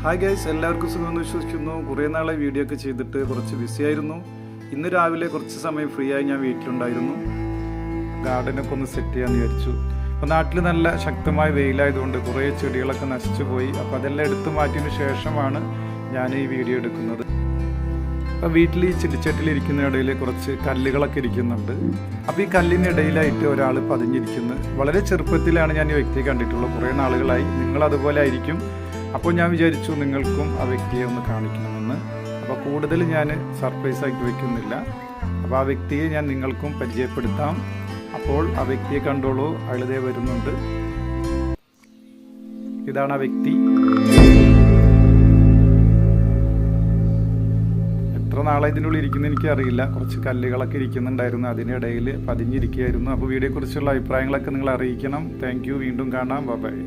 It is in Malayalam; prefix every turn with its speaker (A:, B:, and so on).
A: ഹായ് ഗൈസ്, എല്ലാവർക്കും സുഖമെന്ന് വിശ്വസിക്കുന്നു. കുറേ നാളെ വീഡിയോ ഒക്കെ ചെയ്തിട്ട് കുറച്ച് ബിസി ആയിരുന്നു. ഇന്ന് രാവിലെ കുറച്ച് സമയം ഫ്രീ ആയി ഞാൻ വീട്ടിലുണ്ടായിരുന്നു. ഗാർഡനൊക്കെ ഒന്ന് സെറ്റ് ചെയ്യാമെന്ന് വിചാരിച്ചു. അപ്പോൾ നാട്ടിൽ നല്ല ശക്തമായ വെയിലായതുകൊണ്ട് കുറേ ചെടികളൊക്കെ നശിച്ചു പോയി. അപ്പോൾ അതെല്ലാം എടുത്തു മാറ്റിയതിന് ശേഷമാണ് ഞാൻ ഈ വീഡിയോ എടുക്കുന്നത്. അപ്പോൾ വീട്ടിൽ ഈ ചെടിച്ചട്ടിലിരിക്കുന്നതിനിടയിൽ കുറച്ച് കല്ലുകളൊക്കെ ഇരിക്കുന്നുണ്ട്. അപ്പോൾ ഈ കല്ലിനിടയിലായിട്ട് ഒരാൾ പതിഞ്ഞിരിക്കുന്നത്. വളരെ ചെറുപ്പത്തിലാണ് ഞാൻ ഈ വ്യക്തിയെ കണ്ടിട്ടുള്ളത്. കുറേ നാളുകളായി. നിങ്ങളതുപോലെ ആയിരിക്കും. അപ്പോൾ ഞാൻ വിചാരിച്ചു നിങ്ങൾക്കും ആ വ്യക്തിയെ ഒന്ന് കാണിക്കണമെന്ന്. അപ്പോൾ കൂടുതൽ ഞാൻ സർപ്രൈസാക്കി വയ്ക്കുന്നില്ല. അപ്പോൾ ആ വ്യക്തിയെ ഞാൻ നിങ്ങൾക്കും പരിചയപ്പെടുത്താം. അപ്പോൾ ആ വ്യക്തിയെ കണ്ടോളൂ. അയാളിതേ വരുന്നുണ്ട്. ഇതാണ് ആ വ്യക്തി. എത്ര നാളെ ഇതിനുള്ളിൽ ഇരിക്കുന്ന എനിക്കറിയില്ല. കുറച്ച് കല്ലുകളൊക്കെ ഇരിക്കുന്നുണ്ടായിരുന്നു, അതിനിടയിൽ പതിഞ്ഞിരിക്കുകയായിരുന്നു. അപ്പോൾ വീഡിയോയെക്കുറിച്ചുള്ള അഭിപ്രായങ്ങളൊക്കെ നിങ്ങൾ അറിയിക്കണം. Thank you. വീണ്ടും കാണാം. ബൈ.